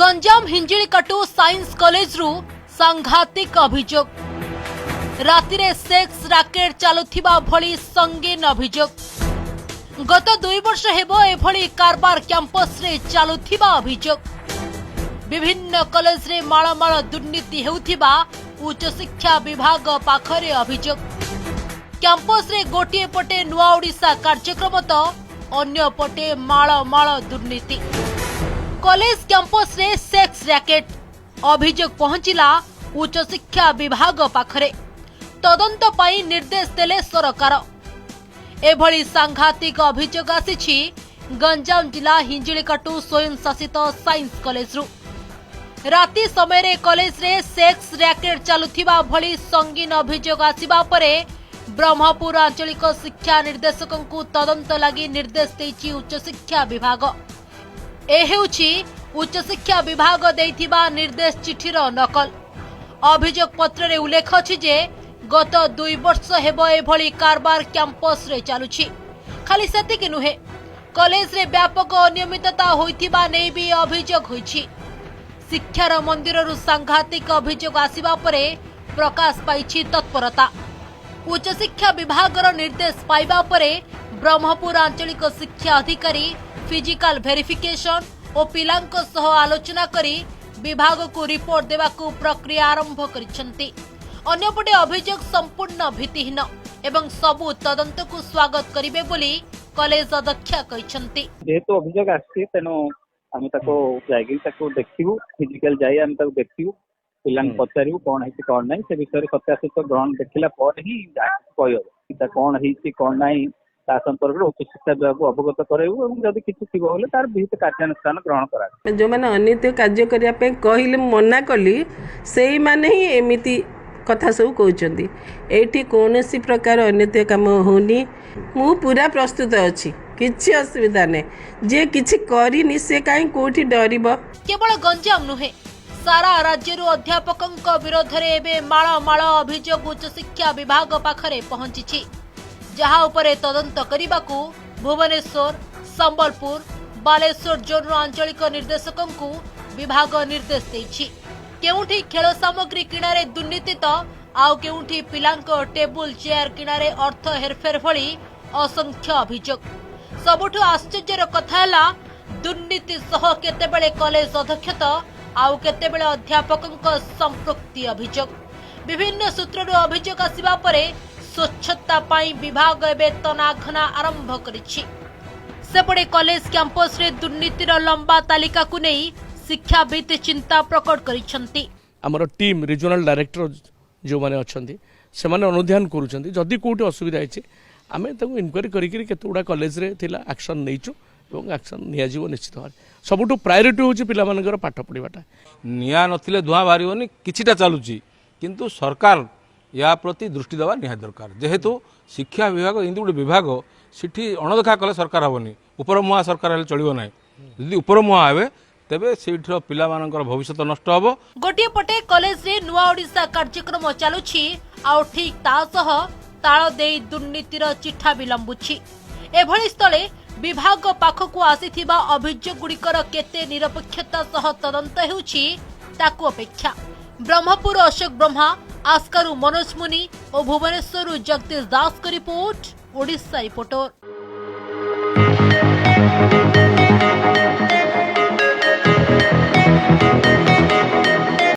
Ganjam हिंजिळीकाटु science college रु सांघातिक अभियोग रातिरे sex rocket चालुथिबा भली संगीन अभियोग गत 2 वर्ष हेबो एभली कारबार कैंपस रे चालुथिबा अभियोग विभिन्न कॉलेज रे माळमाळ दुर्नीति हेउथिबा उच्च शिक्षा विभाग पाखरे अभियोग कैंपस रे गोटिए पटे नुआ ओडिशा कार्यक्रम तो अन्य पटे माळ दुर्नीति कॉलेज कैंपस रे सेक्स रैकेट अभियोग पहुंचिला उच्च शिक्षा विभाग पाखरे तदंत पाई निर्देश देले सरकार एभली सांघातिक अभियोग आसीछि गंजाम जिला हिंजिळीकाटु स्वयं शासित साइंस कॉलेज रु राति समय रे कॉलेज रे सेक्स रैकेट चालुथिबा भली संगीन अभियोग आसीबा परे ब्रह्मपुर आंचलिक शिक्षा निर्देशकंकु तदंत लागि निर्देश देछि उच्च शिक्षा विभाग ए हेउछि उच्च शिक्षा विभाग देइथिबा निर्देश चिठीर नकल अभियोग पत्र रे उल्लेख अछि जे गत 2 वर्ष हेबो एभली कारबार कैंपस रे चालुछि खाली सेतिक नुहे कॉलेज रे व्यापक अनियमितता होइथिबा नै भी अभियोग होइछि शिक्षार मंदिर रु सांघातिक अभियोग आसीबा परे प्रकाश पाइछि तत्परता उच्च शिक्षा विभागर निर्देश पाइबा परे ब्रह्मपुर आंचलिक शिक्षा अधिकारी फिजिकल वेरिफिकेशन और पिलांक सह आलोचना करी विभाग को रिपोर्ट देवाकू प्रक्रिया आरंभ करिसेंती अन्यपटे अभियोग संपूर्ण भित्तिहीन एवं सबु तदंत को स्वागत करिवे बोली कॉलेज अध्यक्ष कहिसेंती जेहेतु अभियोग आछि तेनो आमे ताको जाइगी ताको देखिबु फिजिकल जाई आमे ताको देखिबु पिलांक पचारिबु कोन हेछि कोन नै से विषय सत्यासत्य ग्रहण देखिला पर ही कहयो ता कोन हेछि कोन नै ता संपर्क उच्च शिक्षा विभाग अवगत कराइबु एवं जदि किछि थिबो होले तार विहित कार्यानुष्ठान ग्रहण करा जो माने अनित्य कार्य करिया पे कहिले मना कली सेही माने ही एमिति कथा सब कहउचंदी एठी कोनोसी प्रकार अनित्य काम होनी मु पूरा प्रस्तुत अछि किछि असुविधा नै जे किछि करिनी से काई कोठी डरिबो केवल गंजाम नुहे सारा राज्यरू अध्यापकंक विरोध रे एबे माळ अभियोग उच्च शिक्षा विभाग पाखरे पहुंची जहा उपरे तदंत करिबाकू भुवनेश्वर संबलपुर बालेश्वर जोन आंचलिक निर्देशकंकू विभाग निर्देश देछि केउठी खेल सामग्री किणारे दुर्नीति तो आउ केउठी पिलांक टेबुल चेयर किणारे अर्थ हेरफेर भली असंख्य अभियोग सबुठु आश्चर्यर कथा हैला दुर्नीति सह केतेबेले कॉलेज अध्यक्ष तो आउ केतेबेले अध्यापकंक संपृक्ति अभियोग विभिन्न सूत्ररू अभियोग आसिबा परे स्वच्छता पाई विभाग एबे तनाघना आरंभ करिछि सेपटे कॉलेज कैंपस रे दुर्नीतिर लंबा तालिका को नै शिक्षाविद चिंता प्रकट करिसंती हमर टीम रीजनल डायरेक्टर जो माने अछंती से माने अनुध्यान करूछंती जदी कोठी असुविधा हैछि आमे ताको इन्क्वायरी करि करि केतुडा कॉलेज रे थिला एक्शन नैचो एवं एक्शन निया जीव निश्चित भाव सबुठु प्रायोरिटी होछि पिला मानकर पाठ पढिबाटा निया नथिले धुआ बारिबनी किछिटा चालुची किंतु सरकार या प्रति दृष्टि देवा निहाय दरकार जेहेतु शिक्षा विभाग इंदु गोटे विभाग सिठी अणदेखा कले सरकार हेनी उपर मुहा सरकार हेले चलिबो नै यदि उपर मुहा हेबे तेबे सेठर पिला मानकर भविष्य नष्ट हबो गोटिए पटे कॉलेज रे नुआ ओडिशा कार्यक्रम चालुछि आ ठीक ता सह ताळ देई दुर्नीतिर चिठा विलंबुछि एभली स्थले विभाग पाखकु आसीथिबा अभियोग गुडिकर केते निरपेक्षता सह तदंत हेउछि ताकु अपेक्षा ब्रह्मपुर अशोक ब्रह्मा आस्कारु मनोज मुनि और भुवनेश्वर जगदीश दास का रिपोर्ट ओडिशा रिपोर्टर।